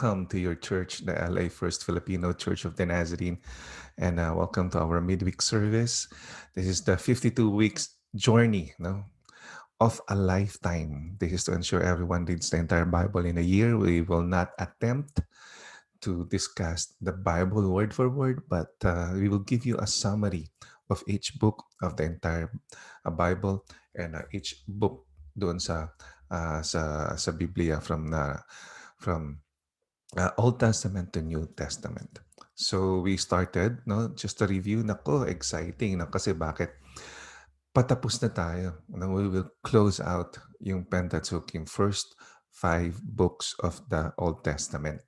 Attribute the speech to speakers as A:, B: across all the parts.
A: welcome to your church, the LA First Filipino Church of the Nazarene, and welcome to our midweek service. This is the 52 weeks journey, no, of a lifetime. This is to ensure everyone reads the entire Bible in a year. We will not attempt to discuss the Bible word for word, but we will give you a summary of each book of the entire Bible and each book doon sa Biblia from Old Testament to New Testament. So we started, no, just a review. Nako, exciting, no, kasi bakit? Patapos na tayo. No, we will close out yung Pentateuch, yung first 5 books of the Old Testament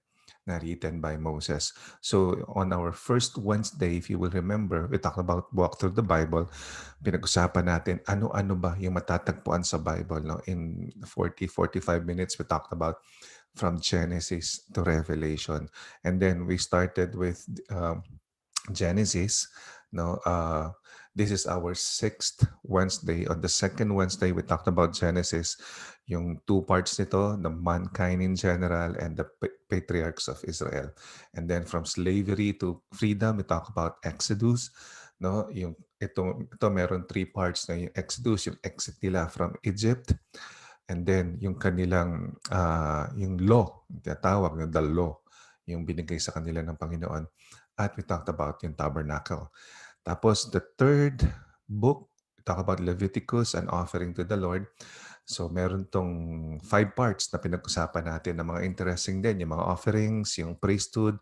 A: na written by Moses. So on our first Wednesday, if you will remember, we talked about walk through the Bible. Pinag-usapan natin ano-ano ba yung matatagpuan sa Bible. No? In 45 minutes, we talked about from Genesis to Revelation. And then we started with Genesis. No, this is our 6th Wednesday. On the second Wednesday, we talked about Genesis, yung 2 parts nito, the mankind in general and the patriarchs of Israel. And then from slavery to freedom, we talk about Exodus. No, yung ito meron 3 parts na yung Exodus, yung exit nila from Egypt. And then yung kanilang yung law, tinatawag na the law, yung binigay sa kanila ng Panginoon. At we talked about yung tabernacle. Tapos the third book, we talk about Leviticus and offering to the Lord. So meron tong 5 parts na pinag-usapan natin na mga interesting din. Yung mga offerings, yung priesthood,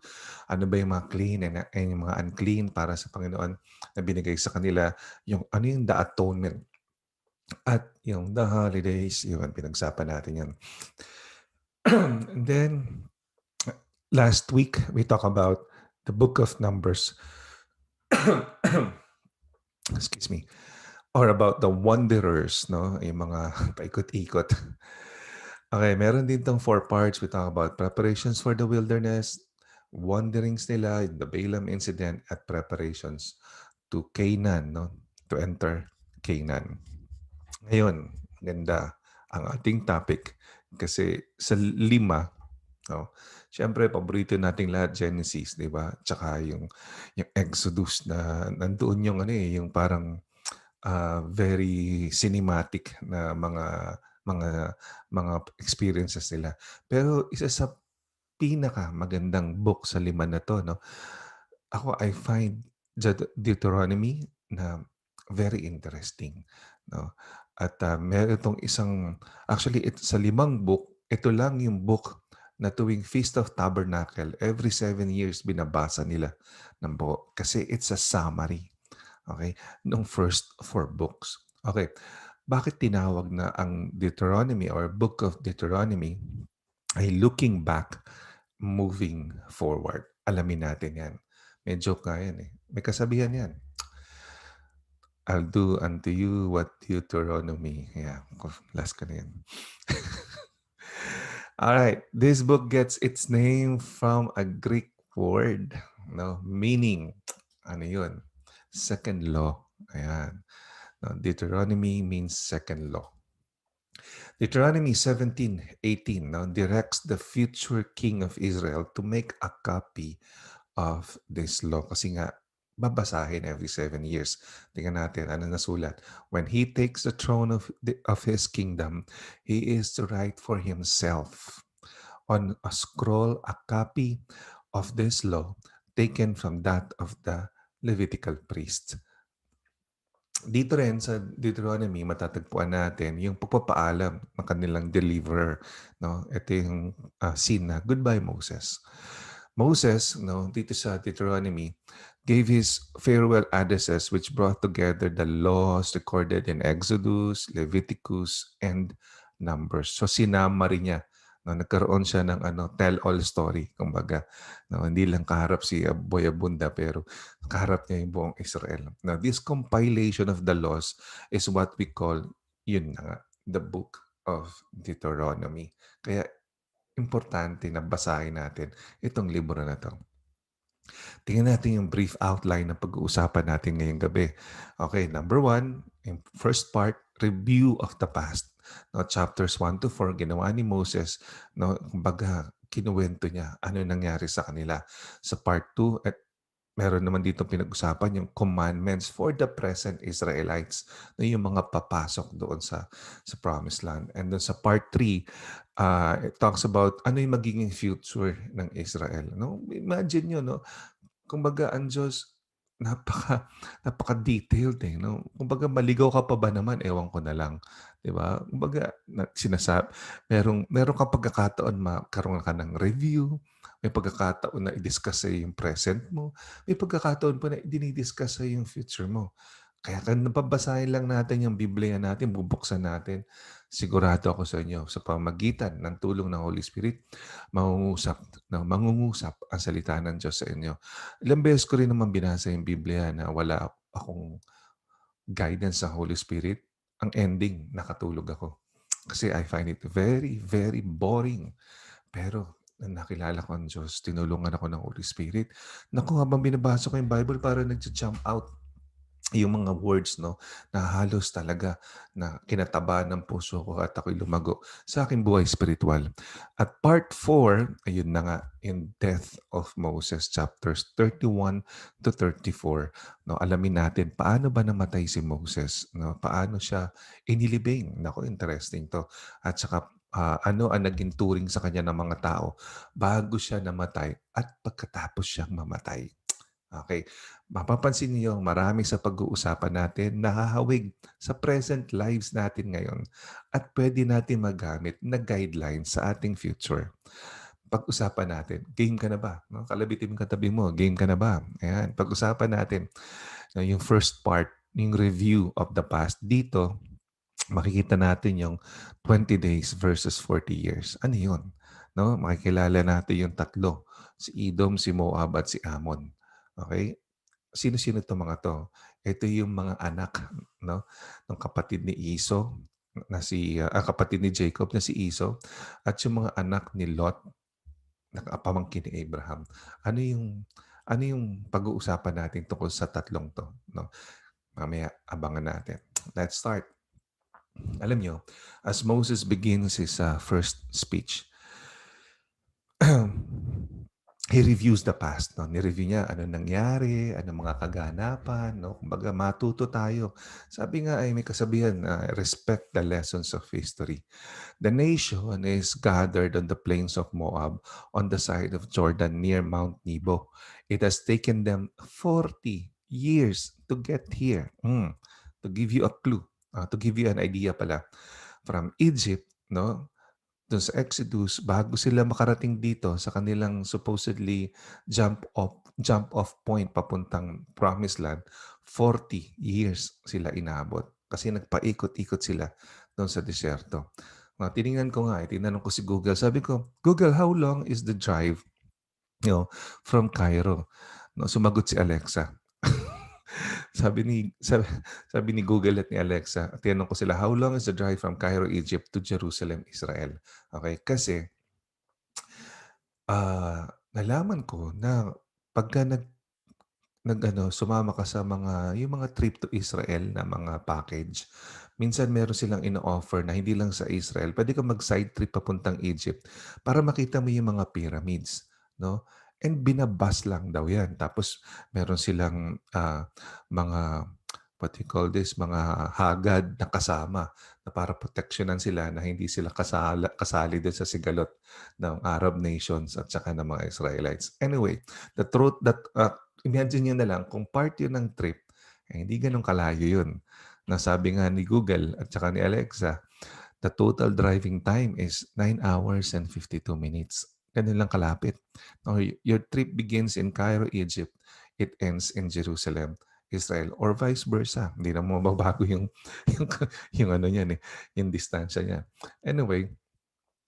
A: ano ba yung mga clean and yung mga unclean para sa Panginoon na binigay sa kanila. Yung ano yung the atonement at yung the holidays, yun, pinag-usapan natin yan. And then last week, we talk about the book of Numbers. Excuse me. Or about the wanderers, no? Yung mga paikot-ikot. Okay, meron din tong 4 parts. We talk about preparations for the wilderness, wanderings nila, the Balaam incident, at preparations to Canaan, no? To enter Canaan. Ngayon, ganda ang ating topic kasi sa 5, no? Siyempre, paborito nating lahat, Genesis, di ba? Tsaka yung Exodus na nandoon yung yung parang very cinematic na mga mga experiences nila. Pero isa sa pinaka magandang book sa 5 na to, no? Ako, I find Deuteronomy na very interesting, no? At meron itong actually sa 5 book, ito lang yung book na tuwing Feast of Tabernacle, every 7 years binabasa nila ng buo. Kasi it's a summary, okay, nung first 4 books. Okay, bakit tinawag na ang Deuteronomy or Book of Deuteronomy ay looking back, moving forward? Alamin natin yan. May joke nga yan eh. May kasabihan yan. I'll do unto you what Deuteronomy. Yeah, last ka na yan. All right, this book gets its name from a Greek word, no, meaning, ano yun? Second law. Ayan. No, Deuteronomy means second law. Deuteronomy 17:18 now directs the future king of Israel to make a copy of this law. Kasi nga, babasahin every 7 years. Tingnan natin, ano nasulat. When he takes the throne of his kingdom, he is to write for himself on a scroll a copy of this law taken from that of the Levitical priests. Dito rin sa Deuteronomy, matatagpuan natin yung pagpapaalam ng kanilang deliverer. No? Ito yung scene na, Goodbye, Moses. Moses, no, dito sa Deuteronomy, gave his farewell addresses which brought together the laws recorded in Exodus, Leviticus, and Numbers. So sinamari niya, no, nagkaroon siya ng tell-all story, kumbaga. No, hindi lang kaharap si Boy Abunda, pero kaharap niya yung buong Israel. Now, this compilation of the laws is what we call, yun na nga, the book of Deuteronomy. Kaya importante na basahin natin itong libro na to. Tingnan natin yung brief outline ng pag-uusapan natin ngayong gabi. Okay, number 1, yung first part, review of the past. No, chapters 1 to 4, ginawa ni Moses, no, kumbaga, kinuwento niya ano yung nangyari sa kanila. Sa part 2, at meron naman dito pinag-usapan yung commandments for the present Israelites na yung mga papasok doon sa Promised Land. And then sa part 3, it talks about ano yung magiging future ng Israel. No? Imagine nyo, no? Kumbaga ang Diyos napaka napaka-detailed, eh, 'no. Kumbaga maligaw ka pa ba naman, ewan ko na lang, 'di ba? Kumbaga meron kang pagkakataon magkaroon ka ng review, may pagkakataon na i-discuss sa'yo yung present mo, may pagkakataon pa na dini-discuss sa'yo yung future mo. Kaya babasahin lang natin yung Biblia natin, bubuksan natin. Sigurado ako sa inyo, sa pamamagitan ng tulong ng Holy Spirit, mangungusap ang salita ng Diyos sa inyo. Ilang beses ko rin naman binasa yung Biblia na wala akong guidance sa Holy Spirit. Ang ending, nakatulog ako. Kasi I find it very, very boring. Pero nung nakilala ko ang Diyos, tinulungan ako ng Holy Spirit. Naku, habang binabasa ko yung Bible, parang nag-jump out yung mga words, no, na halos talaga na kinataba ng puso ko at ako'y lumago sa aking buhay spiritual. At part 4, ayun na nga, in Death of Moses, chapters 31 to 34. No, alamin natin paano ba namatay si Moses, no? Paano siya inilibing. Nako, interesting 'to. At saka ano ang naging turing sa kanya ng mga tao bago siya namatay at pagkatapos siyang mamatay. Okay. Mapapansin niyo marami sa pag-uusapan natin nakahawig sa present lives natin ngayon at pwede natin magamit na guidelines sa ating future. Pag-usapan natin, game ka na ba? No? Kalabitin mo katabi mo, game ka na ba? Ayan, pag-usapan natin yung first part, yung review of the past. Dito, makikita natin yung 20 days versus 40 years. Ano yun? No? Makikilala natin yung tatlo. Si Edom, si Moab, at si Ammon. Okay? Sino-sino 'tong mga 'to? Ito yung mga anak, no, ng kapatid ni Esau na kapatid ni Jacob na si Esau at yung mga anak ni Lot na pamangkin ni Abraham. Ano yung pag-uusapan natin tungkol sa tatlong 'to, 'no? Mamaya abangan natin. Let's start. Alam niyo, as Moses begins his first speech, he reviews the past, no? Ni-review niya ano nangyari, ano mga kaganapan, no? Kumbaga matuto tayo. Sabi nga ay may kasabihan na respect the lessons of history. The nation is gathered on the plains of Moab on the side of Jordan near Mount Nebo. It has taken them 40 years to get here. To give you a clue, to give you an idea pala. From Egypt, no? Dun sa Exodus, bago sila makarating dito sa kanilang supposedly jump off point papuntang Promised Land, 40 years sila inabot kasi nagpaikot-ikot sila doon sa disyerto. Tiningnan ko nga, tinanong ko si Google. Sabi ko, Google, how long is the drive, from Cairo? No, sumagot si Alexa. Sabi ni sabi, sabi ni Google at ni Alexa, tinanong ko sila, how long is the drive from Cairo, Egypt to Jerusalem, Israel? Okay, kasi nalaman ko na pagka sumama ka sa yung mga trip to Israel na mga package, minsan meron silang ino-offer na hindi lang sa Israel, pwede kang mag-side trip papuntang Egypt para makita mo yung mga pyramids, no? And binabas lang daw yan. Tapos meron silang mga what you call this, mga hagad na kasama na para proteksyonan sila na hindi sila kasali doon sa sigalot ng Arab nations at saka ng mga Israelites. Anyway, the truth that imagine nyo na lang kung part yun ng trip, hindi ganun kalayo yun. Nasabi nga ni Google at saka ni Alexa, the total driving time is 9 hours and 52 minutes. Ganun lang kalapit. Your trip begins in Cairo, Egypt. It ends in Jerusalem, Israel, or vice versa. Hindi na mababago yung, yung ano niyan eh, yung distansya niya. Anyway,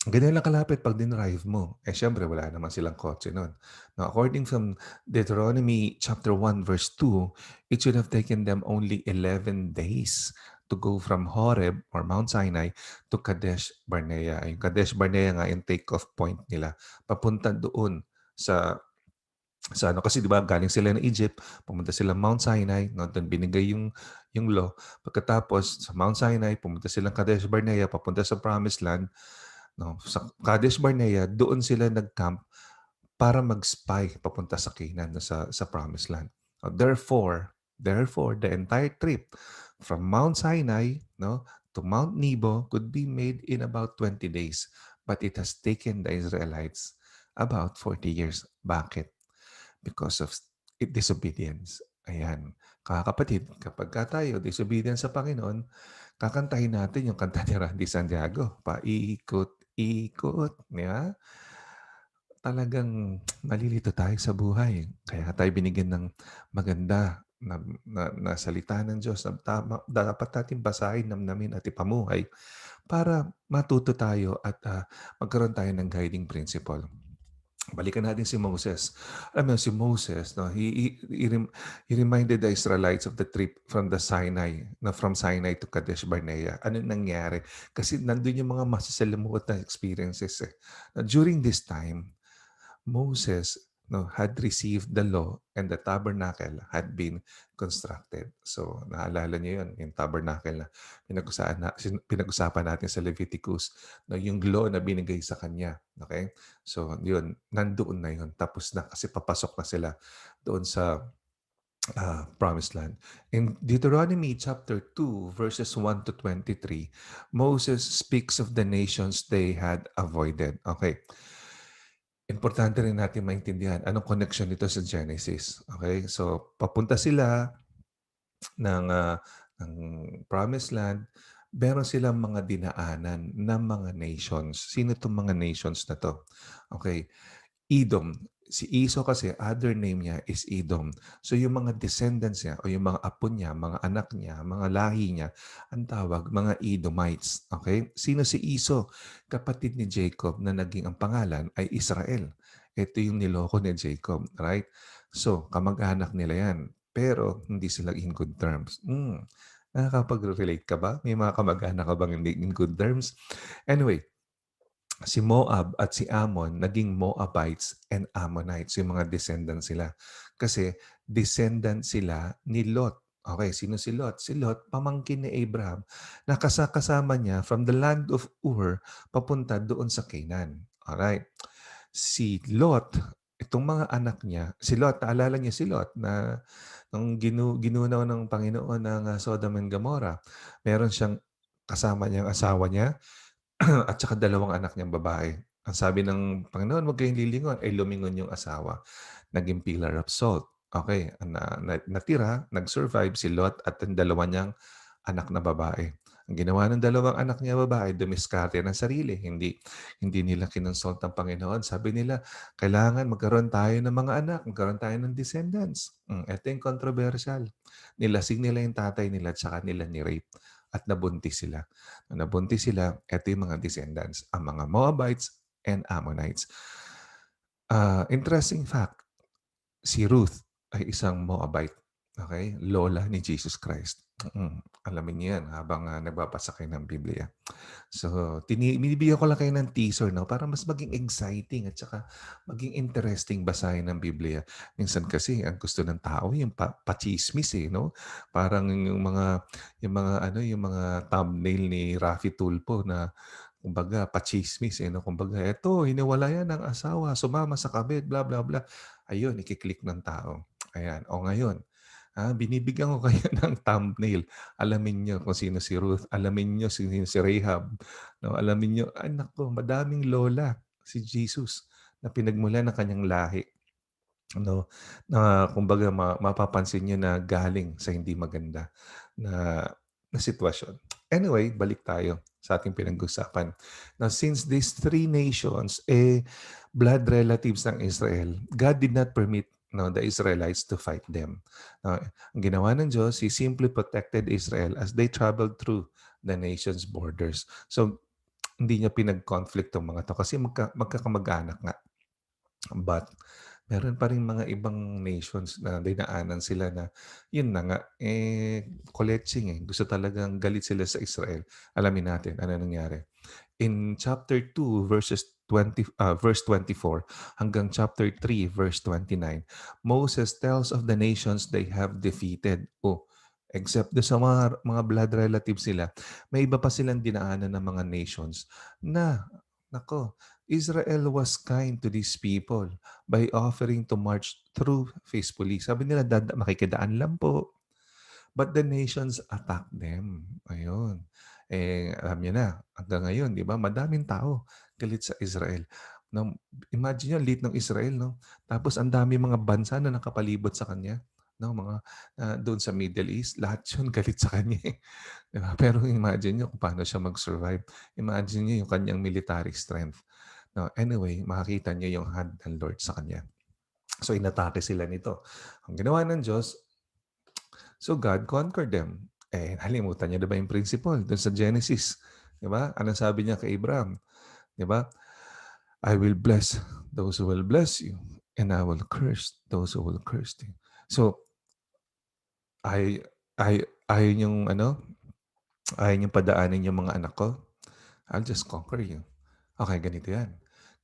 A: ganyan lang kalapit pag dinrive mo. Siyempre, wala naman silang kotse nun. Now, according from Deuteronomy chapter 1, verse 2, it should have taken them only 11 days to go from Horeb or Mount Sinai to Kadesh Barnea. Yung Kadesh Barnea nga yung take-off point nila. Papunta doon sa ano kasi 'di ba galing sila ng Egypt, pumunta sila Mount Sinai, no, doon binigay yung law. Pagkatapos sa Mount Sinai, pumunta sila Kadesh Barnea papunta sa Promised Land. No? Sa Kadesh Barnea, doon sila nag-camp para mag-spy papunta sa Canaan, no, sa Promised Land. Therefore, the entire trip from Mount Sinai, no, to Mount Nebo could be made in about 20 days. But it has taken the Israelites about 40 years. Bakit? Because of disobedience. Ayan. Kapatid, kapag tayo disobedience sa Panginoon, kakantahin natin yung kanta ni Randy Santiago, paikot-ikot, di ba? Talagang malilito tayo sa buhay. Kaya tayo binigyan ng maganda na salita ng Diyos na dapat natin basahin, namnamin at ipamuhay para matuto tayo at magkaroon tayo ng guiding principle. Balikan natin si Moses. Alam mo, si Moses, no, he reminded the Israelites of the trip from the Sinai, from Sinai to Kadesh Barnea. Ano nangyari? Kasi nandun yung mga masasalimuot na experiences. During this time, Moses, no, had received the law and the tabernacle had been constructed. So, naalala niyo yun, yung tabernacle na pinag-usapan natin sa Leviticus, no, yung law na binigay sa kanya. Okay? So, yun, nandoon na yun. Tapos na kasi papasok na sila doon sa Promised Land. In Deuteronomy chapter 2, verses 1 to 23, Moses speaks of the nations they had avoided. Okay. Importante rin natin maintindihan anong connection nito sa Genesis. Okay? So, papunta sila ng, ng Promised Land, meron silang mga dinaanan ng mga nations. Sino itong mga nations na to? Okay. Edom. Si Esau kasi, other name niya is Edom. So yung mga descendants niya o yung mga apo niya, mga anak niya, mga lahi niya, ang tawag mga Edomites. Okay? Sino si Esau? Kapatid ni Jacob na naging ang pangalan ay Israel. Ito yung niloko ni Jacob. Right? So, kamag-anak nila yan. Pero hindi sila in good terms. Nakakapag-relate ka ba? May mga kamag-anak ka bang hindi in good terms? Anyway, si Moab at si Ammon naging Moabites and Ammonites, yung mga descendants sila. Kasi descendant sila ni Lot. Okay, sino si Lot? Si Lot, pamangkin ni Abraham, na kasama niya from the land of Ur papunta doon sa Canaan. Alright. Si Lot, itong mga anak niya, si Lot, naalala niya si Lot na nung ginunaw ng Panginoon ng Sodom and Gomorrah, meron siyang kasama niyang asawa niya, at saka dalawang anak niyang babae. Ang sabi ng Panginoon, huwag kayong lilingon, ay lumingon yung asawa. Naging pillar of salt. Okay, natira, nag-survive si Lot at ang dalawa niyang anak na babae. Ang ginawa ng dalawang anak niya babae, dumiskarte ng sarili. Hindi nila kinonsult ang Panginoon. Sabi nila, kailangan magkaroon tayo ng mga anak, magkaroon tayo ng descendants. Ito yung controversial. Nilasing nila yung tatay nila at saka nila ni-rape at nabuntis sila. Nung nabuntis sila, ito yung mga descendants, ang mga Moabites and Ammonites. Interesting fact, si Ruth ay isang Moabite. Okay? Lola ni Jesus Christ. Alamin niyo yan habang nagbabasa kayo ng Biblia. So, binibigyan ko lang kayo ng teaser, no? Para mas maging exciting at saka maging interesting basahin ng Biblia. Minsan kasi, ang gusto ng tao, yung pachismis eh, no? Parang yung mga thumbnail ni Rafi Tulpo na kumbaga pachismis eh, no? Kumbaga, eto, hiniwalayan ng asawa, sumama sa kabit, bla bla bla. Ayun, ikiklik ng tao. Ayan. O ngayon, binibigyan ko kayo ng thumbnail. Alamin niyo kung sino si Ruth. Alamin niyo sino si Rahab. No, alamin niyo, ay naku, madaming lola si Jesus na pinagmula ng kanyang lahi. No, na kumbaga mapapansin niyo na galing sa hindi maganda na sitwasyon. Anyway, balik tayo sa ating pinag-usapan. Now, since these three nations, blood relatives ng Israel, God did not permit the Israelites to fight them. Ang ginawa ng Diyos, He simply protected Israel as they traveled through the nation's borders. So, hindi niya pinag-conflict tong mga to kasi magkakamag-anak nga. But, meron pa rin mga ibang nations na dinaanan sila na, yun na nga, koletsing eh. Gusto talagang galit sila sa Israel. Alamin natin ano nangyari. In chapter 2, verse 24, hanggang chapter 3, verse 29, Moses tells of the nations they have defeated. Except do sa mga blood relatives sila, may iba pa silang dinaanan ng mga nations na Nako, Israel was kind to these people by offering to march through faithfully. Sabi nila, makikidaan lang po. But the nations attacked them. Ayun. Alam niyo na, hanggang ngayon, di ba? Madaming tao galit sa Israel. No, imagine nyo, lit ng Israel, no? Tapos ang dami mga bansa na nakapalibot sa kanya. No, mga doon sa Middle East, lahat yun galit sa kanya. Di ba? Pero imagine nyo kung paano siya mag-survive. Imagine nyo yung kanyang military strength. No, anyway, makakita niyo yung hand ng Lord sa kanya. So inatake sila nito. Ang ginawa ng Diyos, so God conquered them. Nalimutan niya na ba yung principle doon sa Genesis? Di ba? Anong sabi niya kay Abraham? Di ba? I will bless those who will bless you, and I will curse those who will curse you. So, ay, ayaw yung ayaw yung padaanin yung mga anak ko. I'll just conquer you. Okay, ganito yan.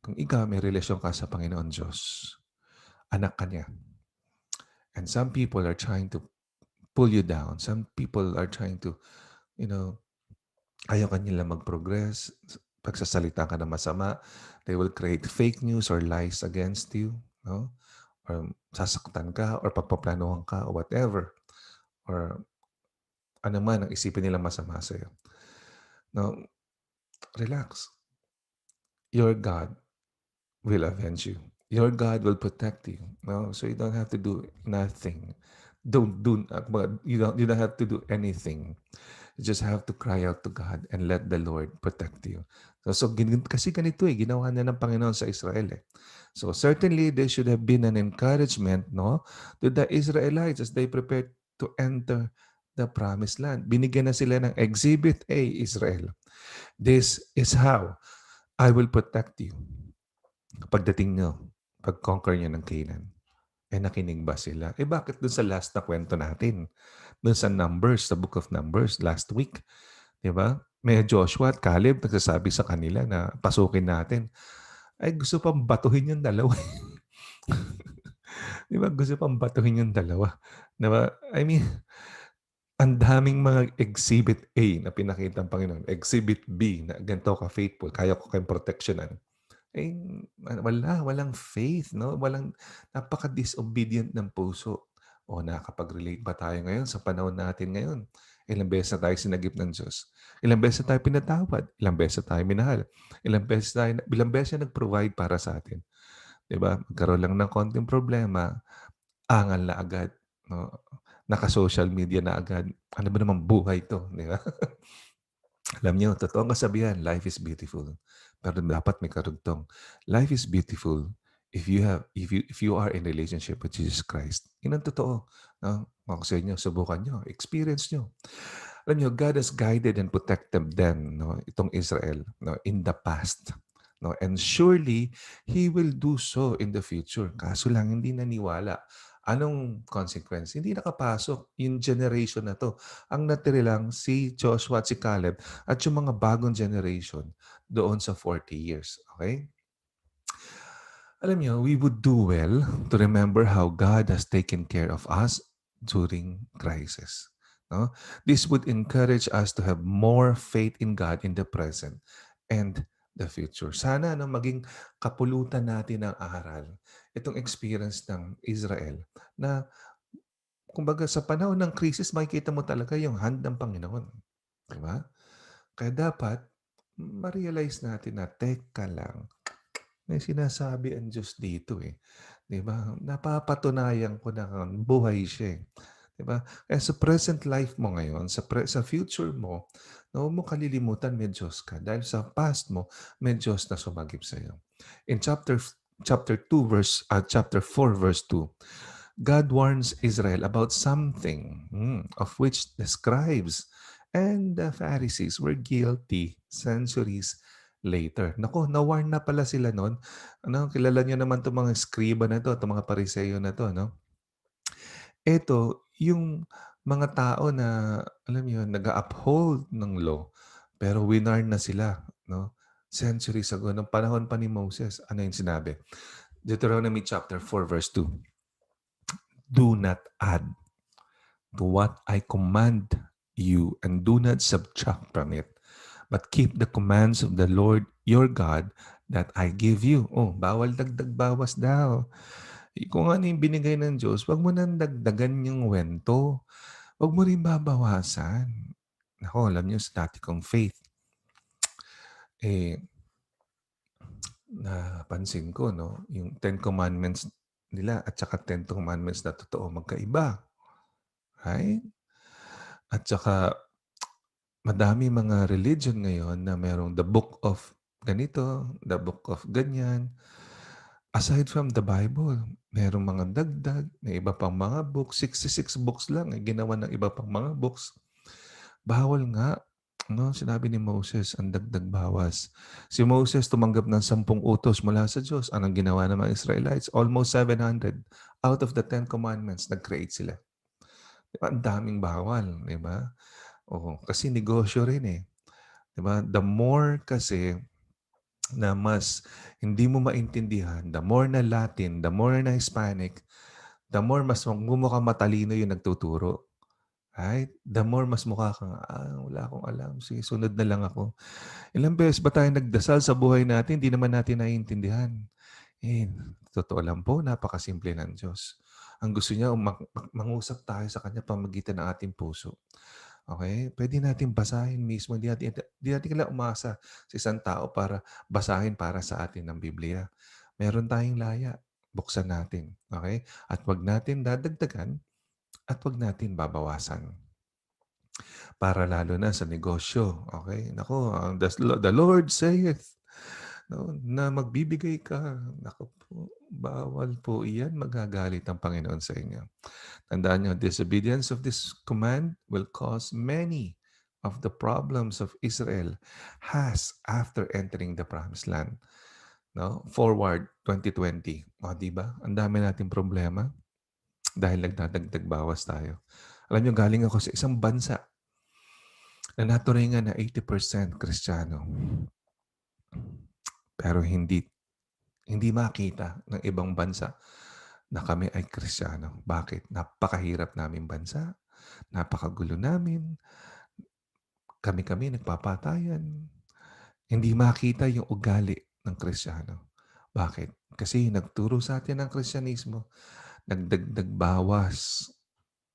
A: Kung ikaw may relasyon ka sa Panginoon Diyos, anak ka niya. And some people are trying to pull you down. Some people are trying to, you know, ayaw ka nila mag-progress. Pagsasalita ka na masama, they will create fake news or lies against you. No? Or sasaktan ka or pagpaplanuhan ka or whatever. Or ano man ang isipin nila masama sa'yo. No? Relax. Your God will avenge you. Your God will protect you. No? So you don't have to do nothing. You don't have to do anything. You just have to cry out to God and let the Lord protect you. Kasi ganito ginawa na ng Panginoon sa Israel So certainly there should have been an encouragement, no, to the Israelites as they prepared to enter the promised land. Binigyan na sila ng Exhibit A, Israel. This is how I will protect you. Pagdating nyo, pag-conquer nyo ng Canaan. Nakinig ba sila? Bakit dun sa last na kwento natin? Dun sa Numbers, sa Book of Numbers, last week, di ba? May Joshua at Caleb nagsasabi sa kanila na pasukin natin. Gusto pang batuhin yung dalawa. Di ba? Gusto pang batuhin yung dalawa. Di ba? I mean, ang daming mga Exhibit A na pinakita ng Panginoon. Exhibit B na ganito ka-faithful. Kaya ko kayong proteksyonan. Walang faith, no? Napaka-disobedient ng puso. Nakakapag-relate ba tayo ngayon sa panahon natin ngayon? Ilang beses na tayo sinagip ng Diyos? Ilang beses na tayo pinatawad? Ilang beses na tayo minahal? Ilang beses na nag-provide para sa atin? Diba? Magkaroon lang ng konting problema, angal na agad. No? Naka-social media na agad. Ano ba naman buhay to? Diba? Alam niyo, totoong kasabihan, life is beautiful. Pero dapat may karugtong. Life is beautiful if you are in relationship with Jesus Christ. Yun ang totoo. No? Kung sa inyo, subukan nyo, experience nyo. Alam niyo, God has guided and protected them, no? Itong Israel, no? In the past. No? And surely, He will do so in the future. Kaso lang, hindi naniwala. Anong consequence? Hindi nakapasok yung generation na to. Ang natiri lang si Joshua at si Caleb at yung mga bagong generation doon sa 40 years. Okay? Alam niyo, we would do well to remember how God has taken care of us during crisis. No? This would encourage us to have more faith in God in the present and the future. Sana maging kapulutan natin ng aral itong experience ng Israel na kumbaga sa panahon ng krisis makikita mo talaga yung hand ng Panginoon. Di ba? Kaya dapat ma-realize natin na teka lang, may sinasabi ang Diyos dito 'Di ba? Napapatunayan ko na buhay siya 'Di ba? Kaya sa present life mo ngayon, sa future mo, na huwag mo kalilimutan may Diyos ka. Dahil sa past mo, may Diyos na sumagip sa iyo. In chapter 4 verse 2, God warns Israel about something of which the scribes and the Pharisees were guilty centuries later. Naku, na-warn na pala sila noon. Kilala niyo naman 'tong mga skriba na 'to, 'tong mga Pariseo na 'to, no? Ito, yung mga tao na, alam mo yun, nag-a-uphold ng law, pero winarn na sila, no? Centuries ago, nung panahon pa ni Moses, ano yung sinabi? Deuteronomy chapter 4 verse 2. Do not add to what I command you and do not subtract from it, but keep the commands of the Lord your God that I give you. Oh, bawal dagdag bawas daw. Kung ano yung binigay ng Diyos, wag mo nang dagdagan yung wento. Wag mo rin babawasan. Naku, alam niyo sa dati kong faith, eh, napansin ko, no, yung Ten Commandments nila at saka Ten Commandments na totoo magkaiba. Right? At saka madami mga religion ngayon na merong the book of ganito, the book of ganyan. Aside from the Bible, merong mga dagdag na iba pang mga books. 66 books lang ginawa ng iba pang mga books. Bawal nga. No, sinabi ni Moses, ang dagdag bawas. Si Moses tumanggap ng 10 utos mula sa Diyos. Anong ginawa ng mga Israelites? Almost 700 out of the 10 commandments, nag-create sila. Diba? Ang daming bawal, di ba? Oo, kasi negosyo rin eh. Di ba? The more kasi na mas hindi mo maintindihan, the more na Latin, the more na Hispanic, the more mas mukha matalino yung nagtuturo. Right? The more mas mukha kang, wala akong alam. Sige, sunod na lang ako. Ilang beses ba tayo nagdasal sa buhay natin, hindi naman natin naiintindihan. Eh, totoo lang po, napakasimple ng Diyos. Ang gusto niya, mangusap tayo sa Kanya pamagitan ng ating puso. Okay? Pwede natin basahin mismo. Hindi natin kailangan umasa sa isang tao para basahin para sa atin ng Biblia. Meron tayong laya. Buksan natin. Okay? At wag natin dadagdagan at wag natin babawasan. Para lalo na sa negosyo. Okay? Nako, the Lord saith, no, na magbibigay ka. Nako po, bawal po iyan. Magagalit ang Panginoon sa inyo. Tandaan nyo, disobedience of this command will cause many of the problems of Israel has after entering the promised land. No? Forward 2020. O, di ba? Ang dami nating problema dahil nagdadagdag bawas tayo. Alam nyo, galing ako sa isang bansa na naturingan na 80% Kristiyano. Pero hindi makita ng ibang bansa na kami ay Kristiyano. Bakit? Napakahirap namin bansa, napakagulo namin, kami-kami nagpapatayan. Hindi makita yung ugali ng Kristiyano. Bakit? Kasi nagturo sa atin ng Kristyanismo, nagdagdag bawas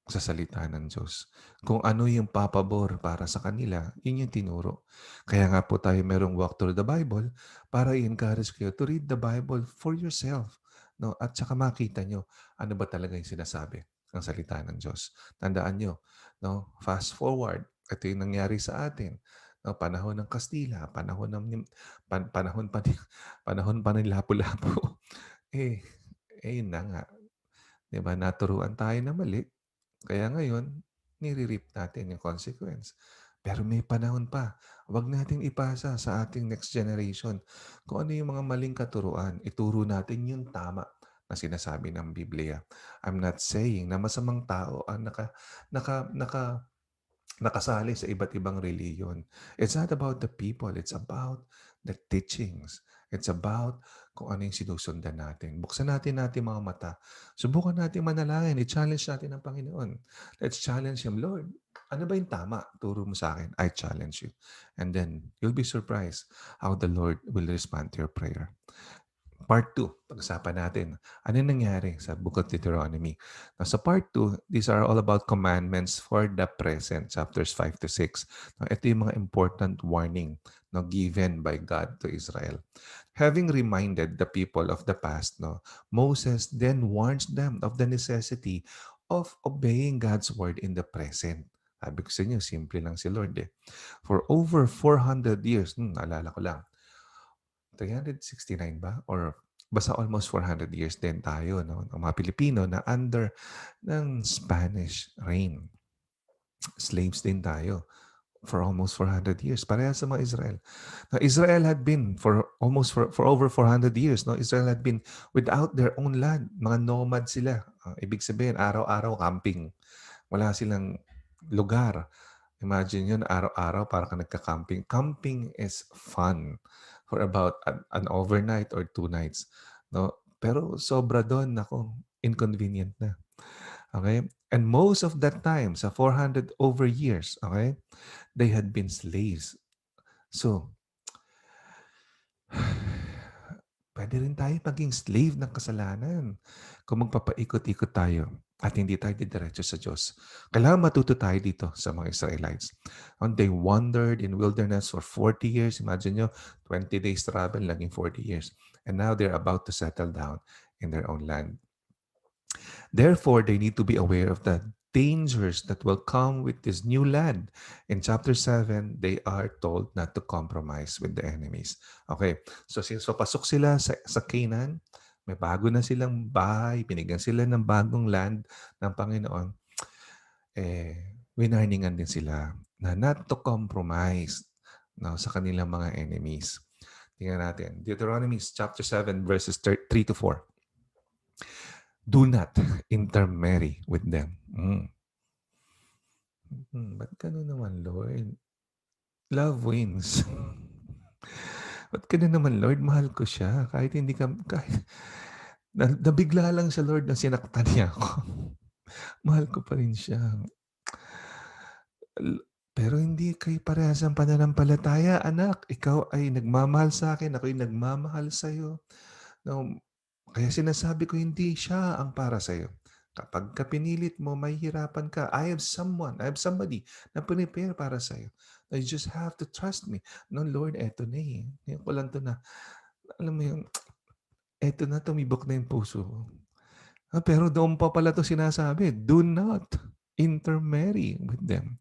A: sa salita ng Diyos. Kung ano yung papabor para sa kanila, yun yung tinuro. Kaya nga po tayo merong walk through the Bible para i-encourage kayo to read the Bible for yourself. No? At saka makita nyo ano ba talaga yung sinasabi ng salita ng Diyos. Tandaan nyo, no? Fast forward, ito yung nangyari sa atin. No, panahon ng Kastila, panahon pa ni panahon pa ng Lapu-Lapu. Eh, yun na nga. 'Di ba, naturuan tayo na mali, kaya ngayon nire-reap natin yung consequence. Pero may panahon pa. Huwag nating ipasa sa ating next generation kung ano yung mga maling katuruan. Ituro natin yung tama na sinasabi ng Biblia. I'm not saying na masamang tao ang naka, naka, nakasali sa iba't ibang reliyon. It's not about the people. It's about the teachings. It's about kung ano yung sinusundan natin. Buksan natin mga mata. Subukan natin manalangin. I-challenge natin ang Panginoon. Let's challenge Him. Lord, ano ba yung tama? Turo mo sa akin. I challenge you. And then, you'll be surprised how the Lord will respond to your prayer. Part 2, pag-usapan natin. Ano nangyari sa Book of Deuteronomy? Now, sa part 2, these are all about commandments for the present, chapters 5 to 6. Now, ito yung mga important warning given by God to Israel. Having reminded the people of the past, Moses then warns them of the necessity of obeying God's word in the present. Sabi ko sa inyo, simple lang si Lord eh. For over 400 years, naalala ko lang, 369 ba? Or basta almost 400 years din tayo, no? Ang mga Pilipino na under ng Spanish reign. Slaves din tayo for almost 400 years. Parehas sa mga Israel. Now, Israel had been for over 400 years. No? Israel had been without their own land. Mga nomad sila. Ibig sabihin, araw-araw camping. Wala silang lugar. Imagine yun, araw-araw para ka nagka-camping. Camping is fun for about an overnight or 2 nights. No? Pero sobra doon, ako, inconvenient na. Okay? And most of that time, sa 400 over years, okay, they had been slaves. So, Puwede rin tayo maging slave ng kasalanan kung magpapaikot-ikot tayo at hindi tayo didiretso sa Diyos. Kailangan matuto tayo dito sa mga Israelites. And they wandered in wilderness for 40 years. Imagine nyo, 20 days travel, naging 40 years. And now they're about to settle down in their own land. Therefore, they need to be aware of the dangers that will come with this new land. In chapter 7, they are told not to compromise with the enemies. Okay, so since papasok sila sa Canaan, may bago na silang bahay, binigyan sila ng bagong land ng Panginoon, winarningan din sila na not to compromise, no, sa kanilang mga enemies. Tingnan natin. Deuteronomy chapter 7 verses 3 to 4. Do not intermarry with them. Ba't gano'n naman, Lord? Love wins. Ba't gano'n naman, Lord? Mahal ko siya. Kahit nabigla lang siya, Lord, na sinaktan niya ako. Mahal ko pa rin siya. Pero hindi kayo parehas ang pananampalataya, anak. Ikaw ay nagmamahal sa akin, ako'y nagmamahal sa'yo. No, kaya sinasabi ko hindi siya ang para sa'yo. Kapag pinilit mo, mahihirapan ka. I have somebody na prepare para sa'yo. You just have to trust me. No, Lord, eto na eh. Ngayon ko lang to na, alam mo yung, eto na, tumibok na yung puso ko. Pero doon pa pala to sinasabi, do not intermarry with them.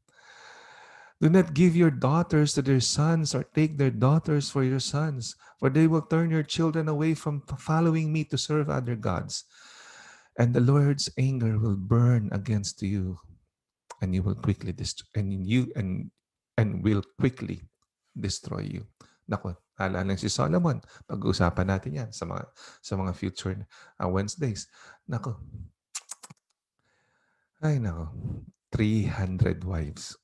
A: Do not give your daughters to their sons or take their daughters for your sons, for they will turn your children away from following me to serve other gods. And the Lord's anger will burn against you, and you will quickly and will quickly destroy you. Nako, alala si Solomon. Pag-uusapan natin 'yan sa mga future Wednesdays. Nako. Ay nako. 300 wives,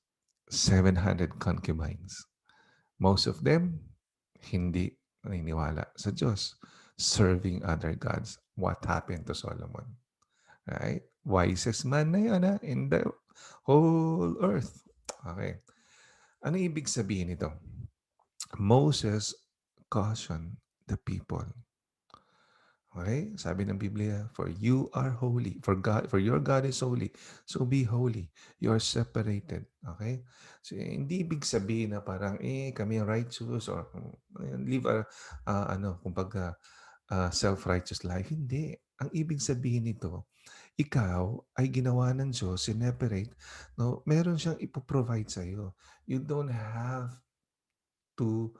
A: 700 concubines. Most of them, hindi naniniwala sa Diyos. Serving other gods. What happened to Solomon? Right? Wisest man na yun in the whole earth. Okay. Ano ibig sabihin nito? Moses cautioned the people. Okay? Sabi ng Biblia, for you are holy. For your God is holy. So be holy. You are separated. Okay? So, hindi ibig sabihin na parang, kami righteous or live kumbaga, self-righteous life. Hindi. Ang ibig sabihin nito, ikaw ay ginawa ng Diyos, sineperate, no? Meron siyang ipoprovide sa'yo. You don't have to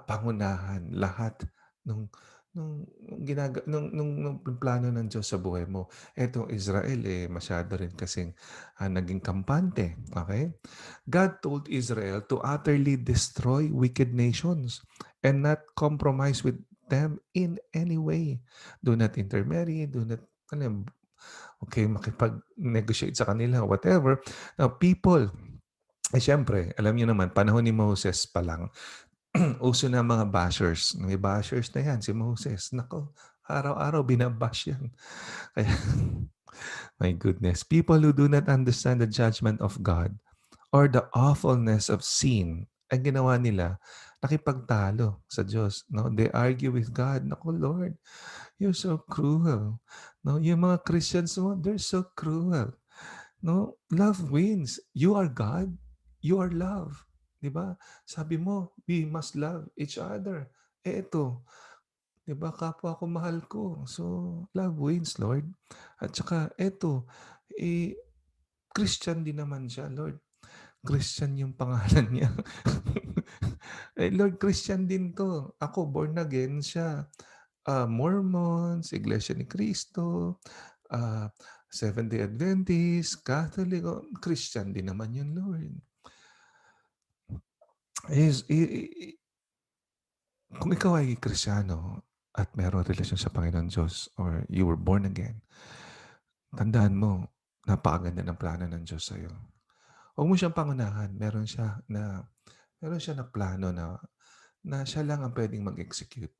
A: pangunahan lahat nung nung plano ng Diyos sa buhay mo. Etong Israel, masyado rin kasing naging kampante. Okay? God told Israel to utterly destroy wicked nations and not compromise with them in any way. Do not intermarry, do not, makipag-negotiate sa kanila, whatever. Now, people, siyempre, alam niyo naman, panahon ni Moses pa lang, uso na mga bashers. May bashers na yan, si Moses. Nako, araw-araw binabash yan. Kaya, my goodness. People who do not understand the judgment of God or the awfulness of sin, ang ginawa nila, nakipagtalo sa Diyos. No? They argue with God. Nako, Lord, you're so cruel. No? Yung mga Christians mo, they're so cruel. No? Love wins. You are God. You are love. Diba? Sabi mo, we must love each other. Ito, diba, kapwa ko mahal ko. So, love wins, Lord. At saka, eto, Christian din naman siya, Lord. Christian yung pangalan niya. Lord, Christian din to. Ako, born again siya. Mormons, Iglesia ni Cristo, Seventh-day Adventist, Catholic, Christian din naman yun, Lord. Kung ikaw ay Kristiyano at mayroong relasyon sa Panginoon Diyos or you were born again, tandaan mo, napakaganda ng plano ng Diyos sa'yo. Huwag mo siyang pangunahan. Meron siya na plano na siya lang ang pwedeng mag-execute.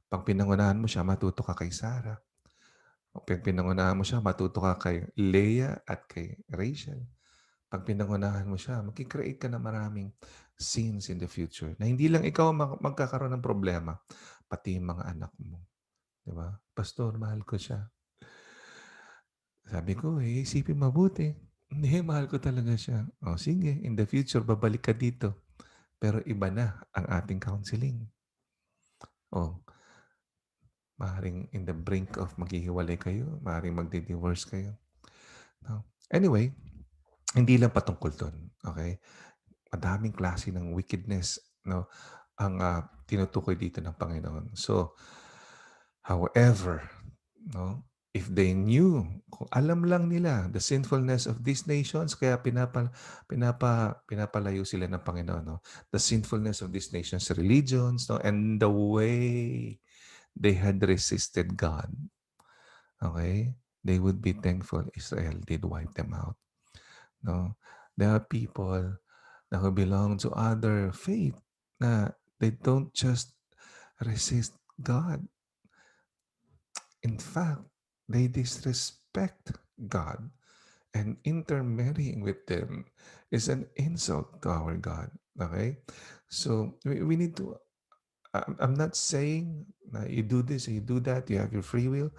A: Pag pinangunahan mo siya, matuto ka kay Sarah. Pag pinangunahan mo siya, matuto ka kay Leah at kay Rachel. Pag pinangunahan mo siya, mag-create ka na maraming sins in the future na hindi lang ikaw magkakaroon ng problema, pati yung mga anak mo. Di ba? Pastor, mahal ko siya. Sabi ko, isipin mabuti. Hindi, mahal ko talaga siya. O sige, in the future, babalik ka dito. Pero iba na ang ating counseling. O, maaaring in the brink of maghihiwalay kayo, maaaring magdi-divorce kayo. No? Anyway, hindi lang patungkol doon. Okay? Madaming klase ng wickedness, no, ang tinutukoy dito ng Panginoon. So, however, no, if they knew, kung alam lang nila the sinfulness of these nations, kaya pinapalayo sila ng Panginoon, no? The sinfulness of these nations, religions, no, and the way they had resisted God. Okay? They would be thankful Israel did wipe them out. No? There are people na who belong to other faith na they don't just resist God. In fact, they disrespect God, and intermarrying with them is an insult to our God. Okay? So we need to, I'm not saying you do this, you do that, you have your free will,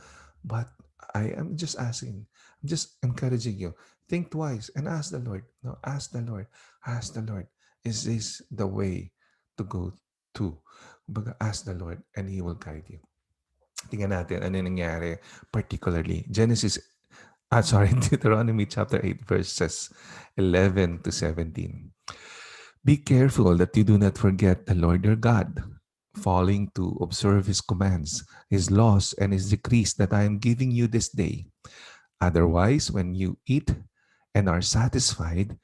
A: but I am just asking, I'm just encouraging you. Think twice and ask the Lord. No, ask the Lord. Ask the Lord. Is this the way to go to? Kumbaga, ask the Lord and He will guide you. Tingnan natin ano nangyari particularly. Deuteronomy chapter 8 verses 11 to 17. Be careful that you do not forget the Lord your God, falling to observe His commands, His laws, and His decrees that I am giving you this day. Otherwise, when you eat and are satisfied,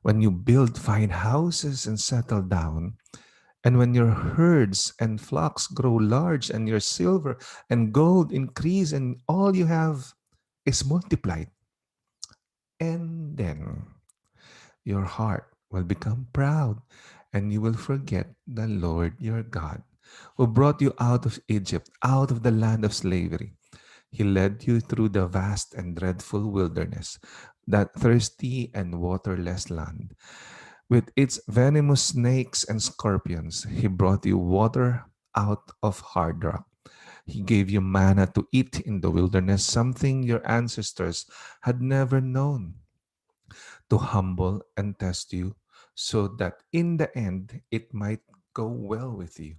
A: when you build fine houses and settle down, and when your herds and flocks grow large and your silver and gold increase and all you have is multiplied, and then your heart will become proud and you will forget the Lord your God, who brought you out of Egypt, out of the land of slavery. He led you through the vast and dreadful wilderness, that thirsty and waterless land. With its venomous snakes and scorpions, He brought you water out of hard rock. He gave you manna to eat in the wilderness, something your ancestors had never known, to humble and test you, so that in the end it might go well with you.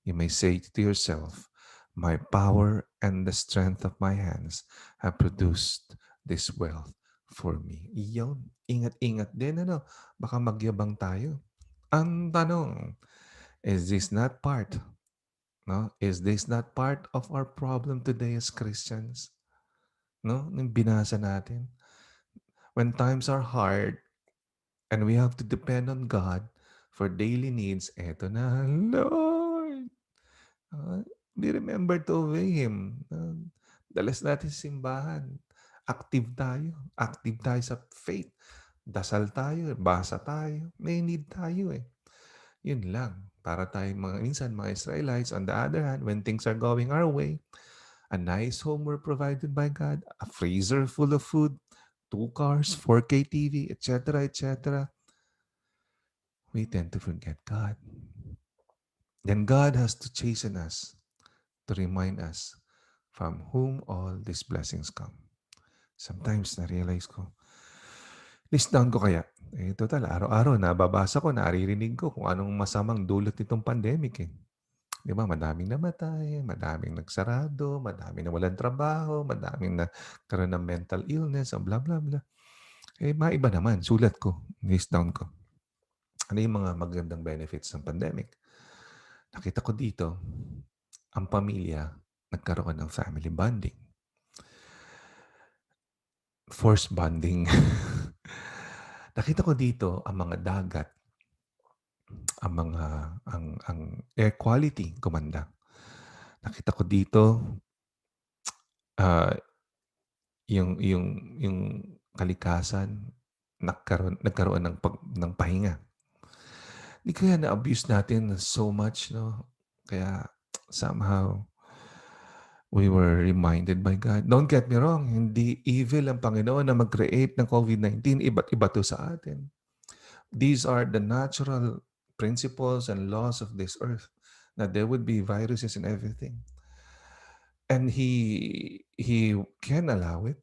A: You may say to yourself, my power and the strength of my hands have produced this wealth for me. Iyon, ingat-ingat din, ano? Baka magyabang tayo. Ang tanong, is this not part, no? Is this not part of our problem today as Christians? No? Nung binasa natin. When times are hard and we have to depend on God for daily needs, eto na, Lord, we remember to obey Him. Dalas natin sa simbahan. Active tayo. Active tayo sa faith. Dasal tayo. Basa tayo. May need tayo eh. Yun lang. Para tayo minsan mga Israelites, on the other hand, when things are going our way, a nice home were provided by God, a freezer full of food, 2 cars, 4K TV, etc., etc., we tend to forget God. Then God has to chasten us to remind us from whom all these blessings come. Sometimes na-realize ko, list down ko kaya. Total, araw-araw nababasa ko, naririnig ko kung anong masamang dulot nitong pandemic eh. Di ba? Madaming namatay, madaming nagsarado, madaming nawalan trabaho, madaming nagkaroon ng mental illness, blah, blah, blah. Maiba naman, sulat ko, list down ko. Ano yung mga magandang benefits ng pandemic? Nakita ko dito, ang pamilya nagkaroon ng family bonding. Forced bonding. Nakita ko dito ang mga dagat, ang air quality gumanda. Nakita ko dito yung kalikasan nagkaroon ng pahinga. Di kaya na-abuse natin so much, no? Kaya somehow we were reminded by God. Don't get me wrong, hindi evil ang Panginoon na mag-create ng COVID-19. Iba't iba to sa atin. These are the natural principles and laws of this earth, that there would be viruses and everything. And he can allow it,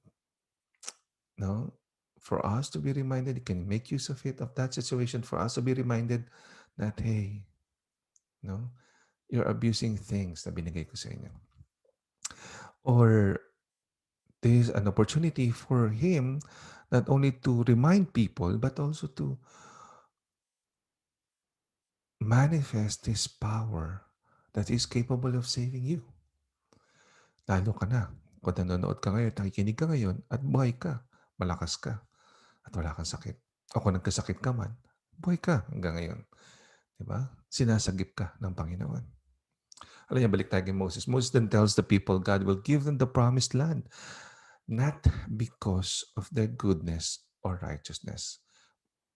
A: no, for us to be reminded. He can make use of it, of that situation, for us to be reminded that, hey, no, you're abusing things na binigay ko sa inyo. Or there's an opportunity for him not only to remind people, but also to manifest his power that is capable of saving you. Lalo ka na kung nanonood ka ngayon, nakikinig ka ngayon, at buhay ka, malakas ka, at wala kang sakit. O kung nagkasakit ka man, buhay ka hanggang ngayon. Diba? Sinasagip ka ng Panginoon. Alam niya, balik tayo kay Moses. Moses then tells the people God will give them the promised land, not because of their goodness or righteousness,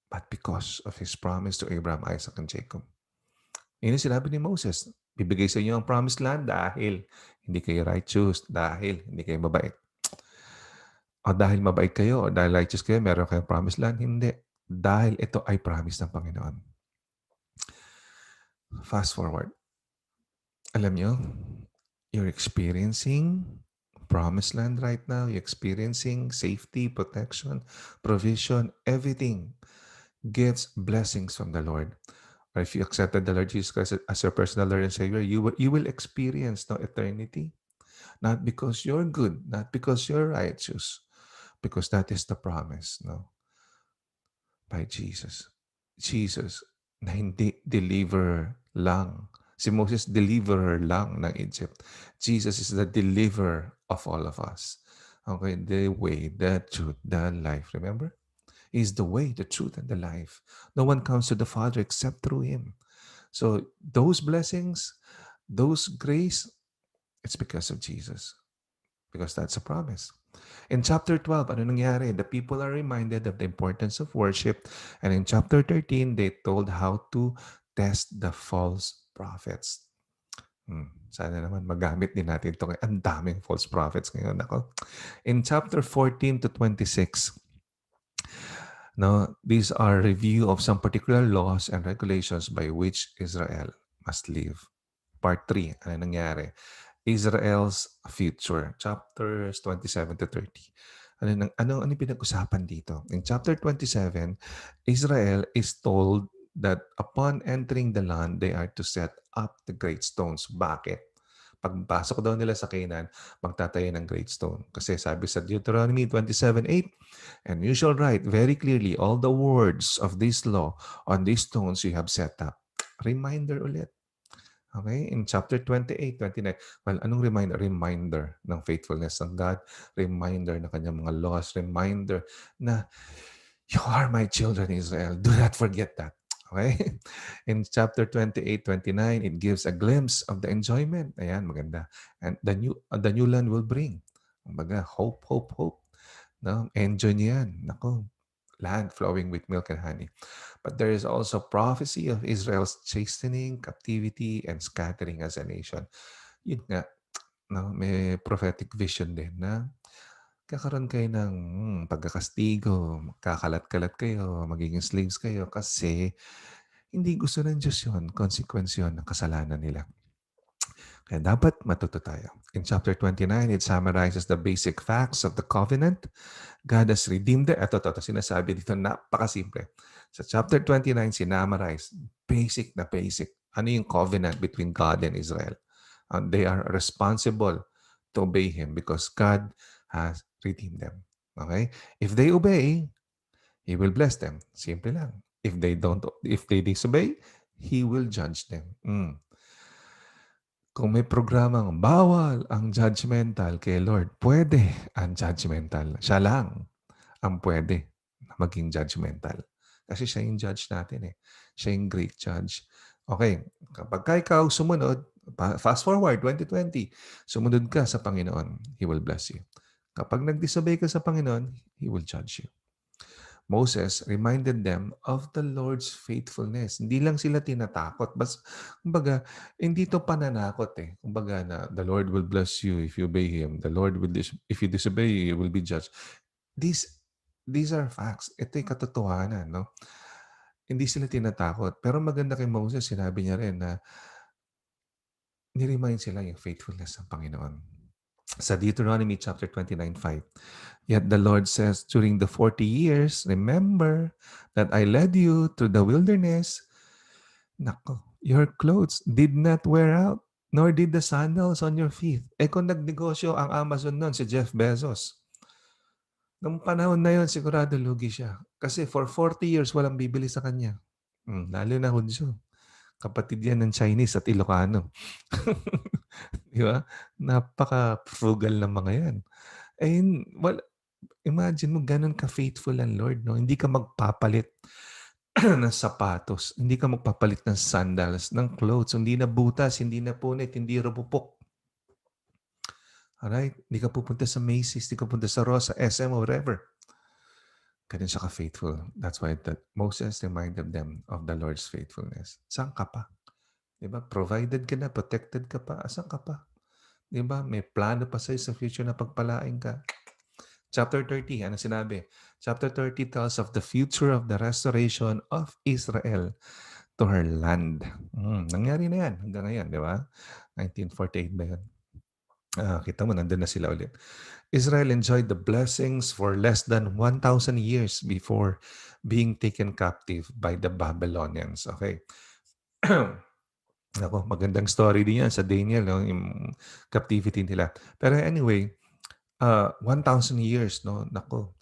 A: but because of His promise to Abraham, Isaac, and Jacob. Yun yung sinabi ni Moses, bibigay sa inyo ang promised land dahil hindi kayo righteous, dahil hindi kayo mabait. O dahil mabait kayo, o dahil righteous kayo, meron kayong promised land? Hindi. Dahil ito ay promise ng Panginoon. Fast forward. Alam nyo, you're experiencing promised land right now. You're experiencing safety, protection, provision, everything gives blessings from the Lord. Or if you accepted the Lord Jesus Christ as your personal Lord and Savior, you will experience no eternity. Not because you're good, not because you're righteous, because that is the promise, no? By Jesus. Jesus na hindi deliver lang. Si Moses, deliverer lang ng Egypt. Jesus is the deliverer of all of us. Okay, the way, the truth, the life. Remember? He's the way, the truth, and the life. No one comes to the Father except through Him. So those blessings, those grace, it's because of Jesus. Because that's a promise. In chapter 12, ano nangyari? The people are reminded of the importance of worship. And in chapter 13, they told how to test the false prophets. Sana naman magamit din natin ito. Ang daming false prophets ngayon. Ako. In chapter 14 to 26, no, these are review of some particular laws and regulations by which Israel must live. Part 3, ano nangyari? Israel's future, chapters 27 to 30. Ano pinag-usapan dito? In chapter 27, Israel is told that upon entering the land, they are to set up the great stones. Bakit? Pagpasok daw nila sa Canaan, magtatayo ng great stone. Kasi sabi sa Deuteronomy 27:8, and you shall write very clearly all the words of this law on these stones you have set up. Reminder ulit. Okay? In chapter 28, 29, well, anong reminder? Reminder ng faithfulness ng God, reminder ng kanyang mga laws, reminder na you are my children, Israel. Do not forget that. Okay? In chapter 28, 29, it gives a glimpse of the enjoyment. Ayan, maganda. And the new land will bring. Kumbaga, hope, hope, hope. No? Enjoy niyo yan. Nako, land flowing with milk and honey. But there is also prophecy of Israel's chastening, captivity, and scattering as a nation. Yun nga, no, may prophetic vision din na kakaroon kayo ng pagkakastigo, kakalat-kalat kayo, magiging slaves kayo kasi hindi gusto ng Diyos yun, consequence yun ng kasalanan nila. Kaya dapat matuto tayo. In chapter 29, it summarizes the basic facts of the covenant. God has redeemed it. Ito, sinasabi dito, napakasimple. Sa chapter 29, sinamarize, basic na basic. Ano yung covenant between God and Israel? They are responsible to obey Him because God has redeemed them. Okay? If they obey, He will bless them. Simple lang. If they disobey, He will judge them. Kung may programang bawal ang judgmental kay Lord, pwede ang judgmental. Siya lang ang pwede na maging judgmental. Kasi siya yung judge natin eh. Siya yung great judge. Okay, kapag ikaw sumunod, fast forward, 2020, sumunod ka sa Panginoon, He will bless you. Kapag nag-disobey ka sa Panginoon, He will judge you. Moses reminded them of the Lord's faithfulness. Hindi lang sila tinatakot. Kumbaga, hindi to pananakot eh. Kumbaga na, the Lord will bless you if you obey Him. The Lord will, if you disobey, you will be judged. These are facts. Ito yung katotohanan, no? Hindi sila tinatakot. Pero maganda kay Moses, sinabi niya rin na ni-remind sila yung faithfulness ng Panginoon. Sa Deuteronomy chapter 29:5, "Yet the Lord says, during the 40 years, remember that I led you through the wilderness. Nako, your clothes did not wear out, nor did the sandals on your feet." Eh kung nagnegosyo ang Amazon nun, si Jeff Bezos, nung panahon na yun, sigurado lugi siya. Kasi for 40 years, walang bibili sa kanya. Lalo na Hunso. Kapatid yan ng Chinese at Ilocano. Di ba? Napaka-frugal ng mga yan. Eh, imagine mo, ganun ka-faithful ang Lord, no? Hindi ka magpapalit ng sapatos. Hindi ka magpapalit ng sandals, ng clothes. Hindi na butas, hindi na punit, hindi rupupok. Alright? Hindi ka pupunta sa Macy's, hindi ka pupunta sa Ross, sa SM, or wherever. Ganun siya ka-faithful. That's why that Moses reminded them of the Lord's faithfulness. Saan ka pa? Diba? Provided ka na, protected ka pa. Asan ka pa? Diba? May plano pa sa'yo sa future na pagpalain ka. Chapter 30, ano sinabi? Chapter 30 tells of the future of the restoration of Israel to her land. Nangyari na yan hanggang ngayon, di ba? 1948 ba yan? Kita mo, nandun na sila ulit. Israel enjoyed the blessings for less than 1,000 years before being taken captive by the Babylonians. Okay. Ako, magandang story din yan sa Daniel, no? Yung captivity nila. Pero anyway, 1,000 years, no? Nako,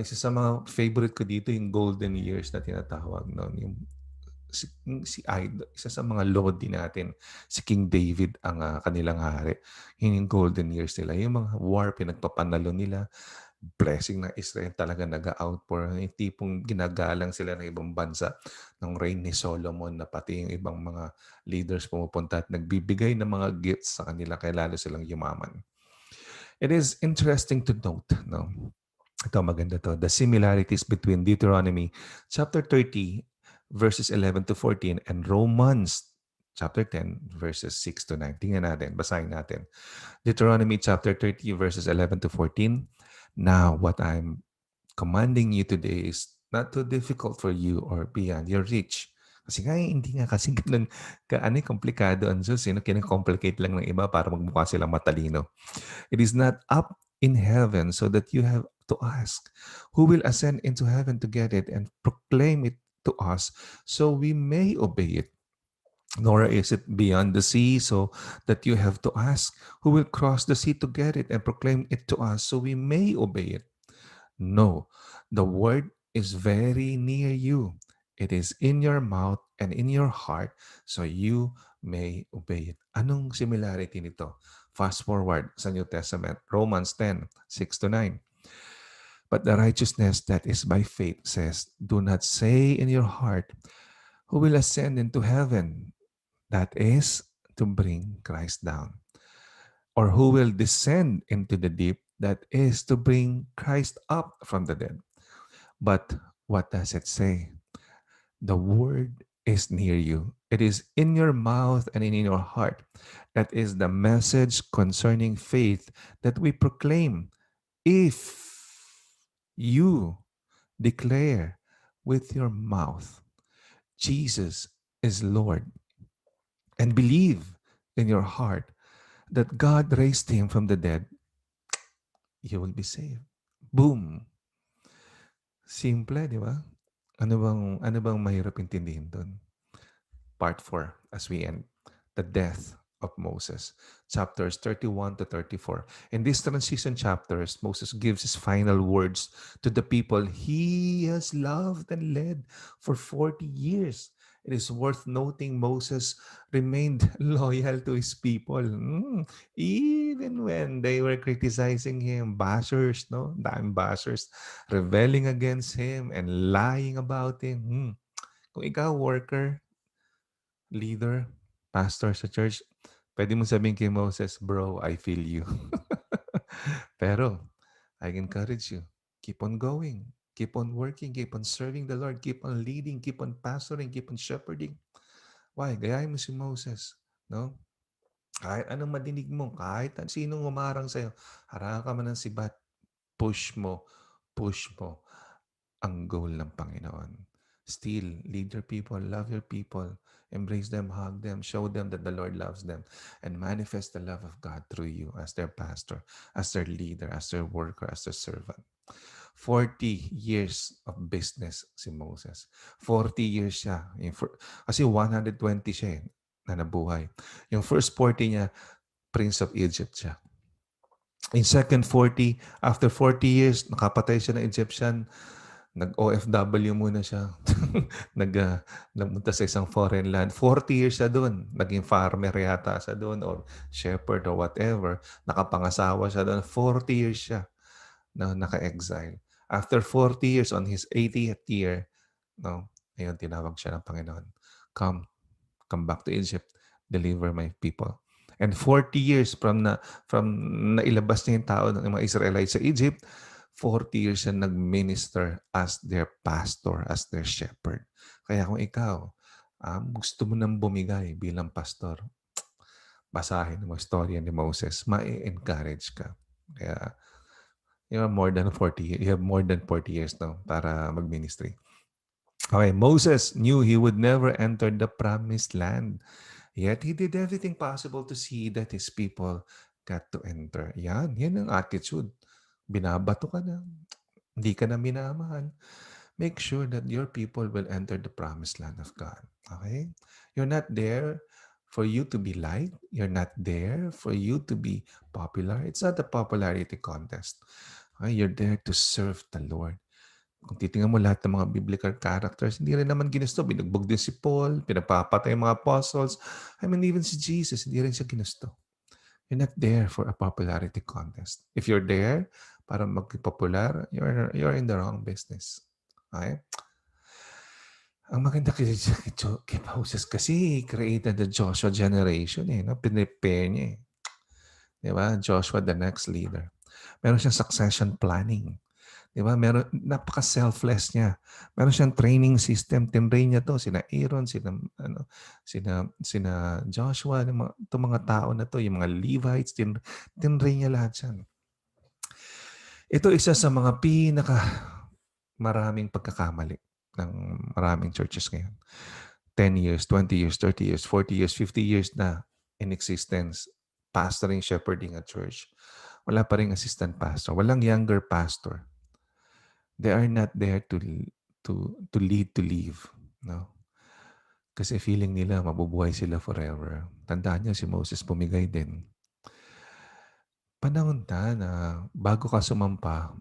A: isa sa mga favorite ko dito yung golden years na tinatawag, no? Yung isa sa mga lodi natin, si King David ang kanilang hari. Yun yung golden years nila. Yung mga war, pinagpapanalo nila, blessing ng Israel talaga nag-outpour. Yung tipong ginagalang sila ng ibang bansa ng reign ni Solomon na pati yung ibang mga leaders pumupunta at nagbibigay ng mga gifts sa kanila kaya lalo silang yumaman. It is interesting to note, no? Ito maganda to. The similarities between Deuteronomy chapter 30 verses 11 to 14 and Romans chapter 10 verses 6 to 9. Tingnan natin, basahin natin. Deuteronomy chapter 30 verses 11 to 14. "Now what I'm commanding you today is not too difficult for you or beyond your reach." Kasi nga, hindi nga kasi ganun komplikado ang Diyos. Kinakomplicate lang ng iba para magmukha silang matalino. "It is not up in heaven so that you have to ask, who will ascend into heaven to get it and proclaim it to us so we may obey it? Nor is it beyond the sea so that you have to ask, who will cross the sea to get it and proclaim it to us so we may obey it? No, the word is very near you. It is in your mouth and in your heart, so you may obey it." Anong similarity nito? Fast forward sa New Testament, Romans 10, 6 to 9. "But the righteousness that is by faith says, do not say in your heart, who will ascend into heaven? That is to bring Christ down. Or who will descend into the deep? That is to bring Christ up from the dead. But what does it say? The word is near you. It is in your mouth and in your heart. That is the message concerning faith that we proclaim. If you declare with your mouth, Jesus is Lord, and believe in your heart that God raised him from the dead, you will be saved." Boom! Simple, di ba? Ano bang mahirap intindihin doon? Part 4 as we end. The death of Moses. Chapters 31 to 34. In these transition chapters, Moses gives his final words to the people he has loved and led for 40 years. It is worth noting Moses remained loyal to his people. Even when they were criticizing him, bashers, no? Daming bashers, rebelling against him and lying about him. Kung ikaw, worker, leader, pastor sa church, pwede mo sabihin kay Moses, "Bro, I feel you." Pero, I encourage you, keep on going. Keep on working, keep on serving the Lord, keep on leading, keep on pastoring, keep on shepherding. Why? Gayahin mo si Moses, no? Kahit anong madinig mo, kahit sinong umarang sa'yo, harangan ka man ng sibat, push mo ang goal ng Panginoon. Still, lead your people, love your people, embrace them, hug them, show them that the Lord loves them, and manifest the love of God through you as their pastor, as their leader, as their worker, as their servant. 40 years of business si Moses. 40 years siya. Kasi 120 siya na nabuhay. Yung first 40 niya, Prince of Egypt siya. In second 40, after 40 years, nakapatay siya ng Egyptian, nag-OFW muna siya. nag, uh, Nagpunta sa isang foreign land. 40 years siya doon. Naging farmer yata siya doon or shepherd or whatever. Nakapangasawa siya doon. 40 years siya na naka-exile. After 40 years, on his 80th year, no, ayun, tinawag siya ng Panginoon. Come, come back to Egypt, deliver my people. And 40 years from nailabas niya yung tao ng mga Israelites sa Egypt, 40 years siya nag-minister as their pastor, as their shepherd. Kaya kung ikaw, gusto mo nang bumigay bilang pastor, basahin mo storya ni Moses, ma-encourage ka. Kaya you have more than 40 you have more than 40 years now para mag-ministry. Okay, Moses knew he would never enter the promised land. Yet he did everything possible to see that his people got to enter. Yan ang attitude. Binabato ka na. Hindi ka na minamahal. Make sure that your people will enter the promised land of God. Okay? You're not there for you to be liked. You're not there for you to be popular. It's not a popularity contest. Okay? You're there to serve the Lord. Kung titingnan mo lahat ng mga biblical characters, hindi rin naman ginusto. Binugbog din si Paul, pinapapatay yung mga apostles. I mean, even si Jesus, hindi rin siya ginusto. You're not there for a popularity contest. If you're there para magpopular, you're in the wrong business. Okay? Ang maganda kay Moses kasi created the Joshua generation no? Pinipare niya Di ba? Joshua, the next leader. Meron siyang succession planning. Di ba? Meron, napaka-selfless niya. Meron siyang training system. Tinrain niya to. Sina Aaron, sina Joshua, itong mga tao na to, yung mga Levites, tinrain niya lahat yan. Ito isa sa mga maraming pagkakamali ng maraming churches ngayon. 10 years, 20 years, 30 years, 40 years, 50 years na in existence, pastoring, shepherding a church. Wala pa ring assistant pastor. Walang younger pastor. They are not there to lead to live. No? Kasi feeling nila mabubuhay sila forever. Tandaan niyo si Moses pumigay din. Panahon na bago ka sumampa,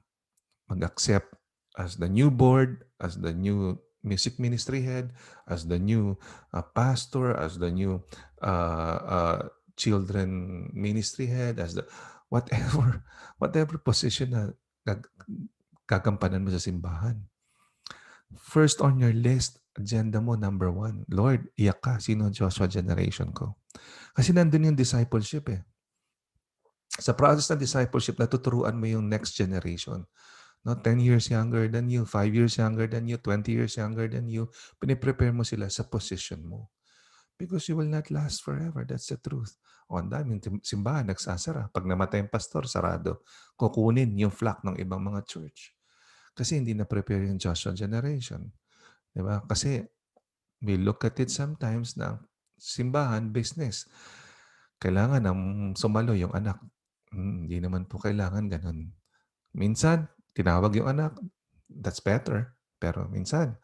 A: mag-accept as the new board, as the new music ministry head, as the new pastor, as the new children ministry head, as the whatever position na gagampanan mo sa simbahan. First on your list, agenda mo, number 1, Lord, iyak ka, sino Joshua generation ko? Kasi nandun yung discipleship Sa process ng discipleship, natuturuan mo yung next generation. No, 10 years younger than you, 5 years younger than you, 20 years younger than you, piniprepare mo sila sa position mo. Because you will not last forever. That's the truth. O, ang daming simbahan, nagsasara. Pag namatay yung pastor, sarado. Kukunin yung flock ng ibang mga church. Kasi hindi na-prepare yung Joshua generation. Diba? Kasi we look at it sometimes na simbahan, business. Kailangan ng sumalo yung anak. Hindi naman po kailangan ganun. Minsan, tinawag yung anak. That's better. Pero minsan,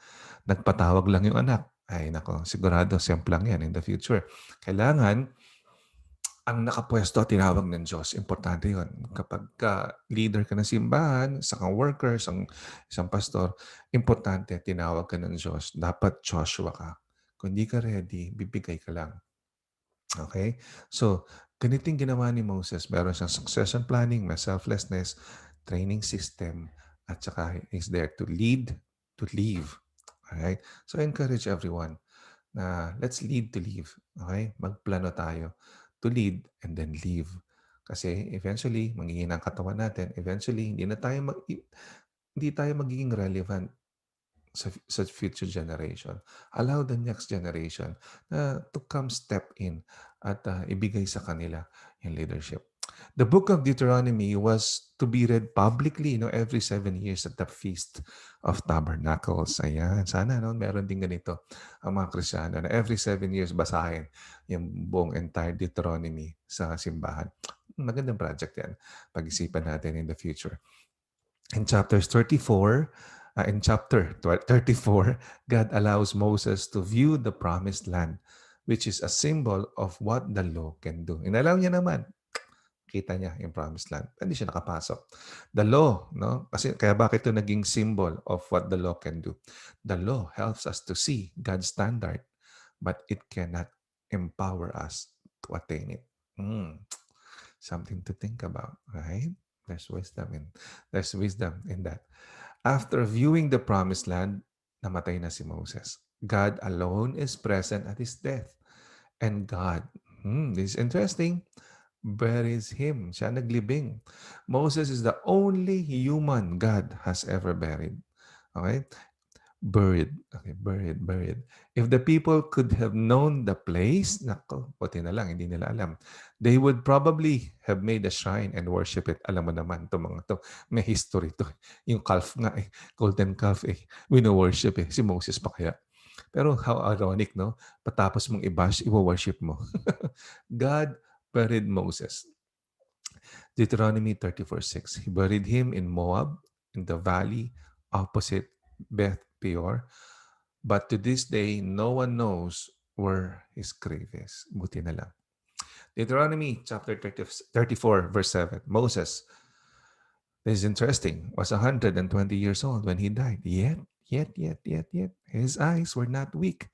A: nagpatawag lang yung anak. Ay, nako, sigurado, siyempre yan in the future. Kailangan, ang nakapwesto, tinawag ng Diyos. Importante yun. Kapag leader ka ng simbahan, isang worker, isang pastor, importante, tinawag ka ng Diyos. Dapat Joshua ka. Kung hindi ka ready, bibigay ka lang. Okay? So, ganito yung ginawa ni Moses. Meron siyang succession planning, may selflessness, training system, at saka is there to lead, to live. Alright? So, I encourage everyone na let's lead to live. Okay? Magplano tayo to lead and then live. Kasi eventually, magiging ang katawan natin. Eventually, hindi tayo magiging relevant sa future generation. Allow the next generation to come step in at ibigay sa kanila yung leadership. The book of Deuteronomy was to be read publicly, every 7 years at the Feast of Tabernacles. Ayan, sana meron din ganito ang mga Kristiyano na every 7 years basahin yung buong entire Deuteronomy sa simbahan. Magandang project yan. Pag-isipan natin in the future. In chapter 34, God allows Moses to view the promised land, which is a symbol of what the law can do. Inalaw niya naman. Kita niya yung promised land. Hindi siya nakapasok. The law, no? Kasi kaya bakit ito naging symbol of what the law can do? The law helps us to see God's standard, but it cannot empower us to attain it. Something to think about, right? There's wisdom in that. After viewing the promised land, namatay na si Moses. God alone is present at his death. And God, this is interesting, buries him. Siya naglibing. Moses is the only human God has ever buried. Okay? Buried. Okay, buried. If the people could have known the place, nako, buti na lang, hindi nila alam. They would probably have made a shrine and worship it. Alam mo naman, to mga to, may history to. Yung calf nga golden calf wino-worship si Moses pa kaya. Pero how ironic, no? Patapos mong i-bash, i-worship mo. God buried Moses. Deuteronomy 34:6. He buried him in Moab, in the valley opposite Beth Peor. But to this day, no one knows where his grave is. Buti na lang. Deuteronomy chapter 34, verse 7. Moses, this is interesting, was 120 years old when he died. Yet, his eyes were not weak,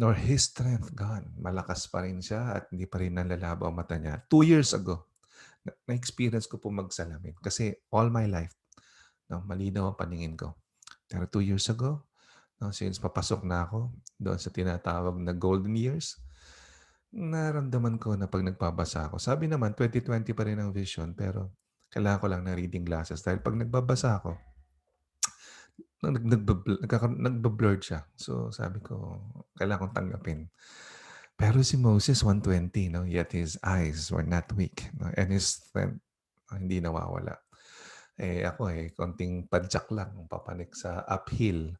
A: nor his strength gone. Malakas pa rin siya at hindi pa rin nalalabo ang mata niya. 2 years ago, na-experience ko po magsalamin. Kasi all my life, malinaw ang paningin ko. Pero 2 years ago, since papasok na ako doon sa tinatawag na golden years, naramdaman ko na pag nagbabasa ako. Sabi naman, 2020 pa rin ang vision, pero kailangan ko lang ng reading glasses. Dahil pag nagbabasa ako, nagbablurred siya. So sabi ko, kailangan kong tanggapin. Pero si Moses, 120, yet his eyes were not weak. And his strength, hindi nawawala. Ako konting padjak lang, papanik sa uphill.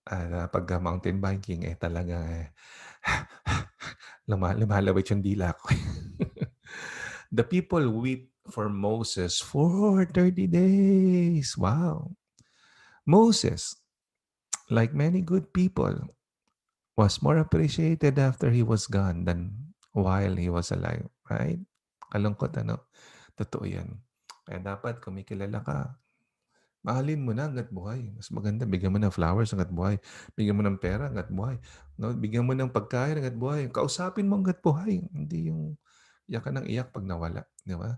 A: Pag mountain biking, talaga lumalawit yung dila ko. The people weep for Moses for 30 days. Wow. Moses, like many good people, was more appreciated after he was gone than while he was alive. Right? Kalungkot, Totoo yan. Kaya dapat kumikilala ka. Mahalin mo na hanggat buhay. Mas maganda, bigyan mo ng flowers hanggat buhay. Bigyan mo ng pera hanggat buhay. Bigyan mo ng pagkain hanggat buhay. Kausapin mo hanggat buhay. Hindi yung iyak ka ng iyak pag nawala. Di ba?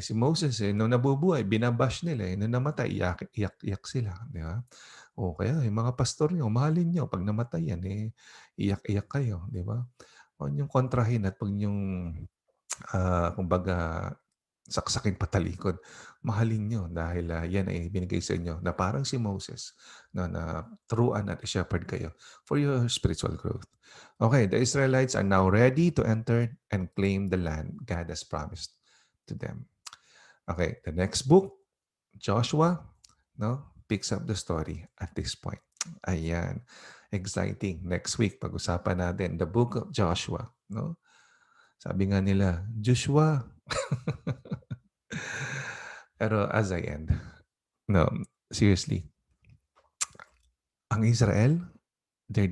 A: Si Moses, nung nabubuhay, binabash nila. Nung namatay, iyak sila. Di ba? O kaya, yung mga pastor nyo, mahalin nyo. Pag namatay yan, iyak-iyak kayo. Di ba? Huwag niyong kontrahin at pag niyong, kumbaga, saksakin patalikod. Mahalin nyo dahil yan ay binigay sa inyo na parang si Moses na turuan at shepherd kayo for your spiritual growth. Okay, the Israelites are now ready to enter and claim the land God has promised to them. Okay, the next book, Joshua, picks up the story at this point. Ayan, exciting. Next week, pag-usapan natin the book of Joshua. Sabi nga nila, Joshua. Pero as I end, seriously, ang Israel, their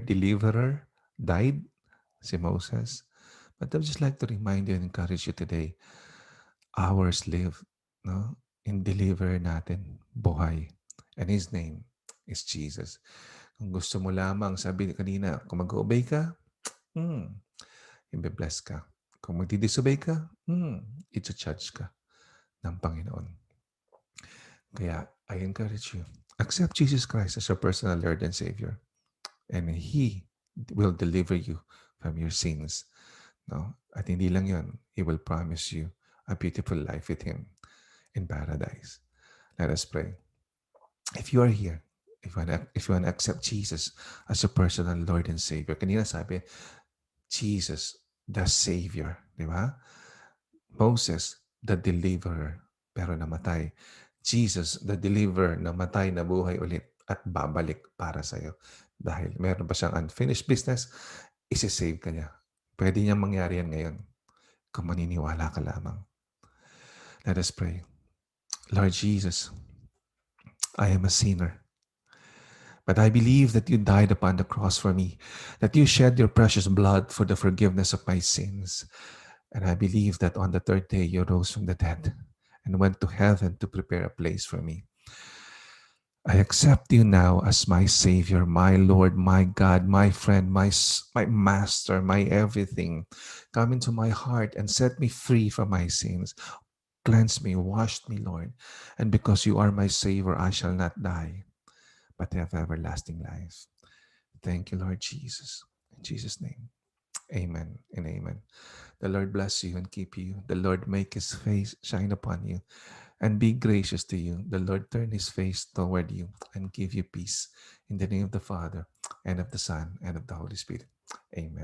A: deliverer died, si Moses. But I would just like to remind you and encourage you today, ours live, in deliverer natin, buhay. And His name is Jesus. Kung gusto mo lamang, sabi kanina, kung mag-obey ka, i-bless ka. Kung magdi-disobey ka, i-judge ka ng Panginoon. Kaya, I encourage you, accept Jesus Christ as your personal Lord and Savior. And He will deliver you from your sins. At hindi lang yun, He will promise you a beautiful life with Him in paradise. Let us pray. If you are here, if you want to accept Jesus as your personal Lord and Savior, kanina sabi, Jesus, the Savior, di ba? Moses, the deliverer, pero namatay. Jesus, the deliverer, namatay, nabuhay ulit at babalik para sa'yo. Dahil meron pa siyang unfinished business, isi-save ka niya. Pwede niyang mangyari yan ngayon kung maniniwala ka lamang. Let us pray. Lord Jesus, I am a sinner. But I believe that you died upon the cross for me, that you shed your precious blood for the forgiveness of my sins. And I believe that on the third day you rose from the dead and went to heaven to prepare a place for me. I accept you now as my Savior, my Lord, my God, my friend, my Master, my everything. Come into my heart and set me free from my sins. Cleanse me, wash me, Lord. And because you are my Savior, I shall not die, but have everlasting life. Thank you, Lord Jesus. In Jesus' name, amen and amen. The Lord bless you and keep you. The Lord make his face shine upon you and be gracious to you. The Lord turn his face toward you and give you peace. In the name of the Father, and of the Son, and of the Holy Spirit. Amen.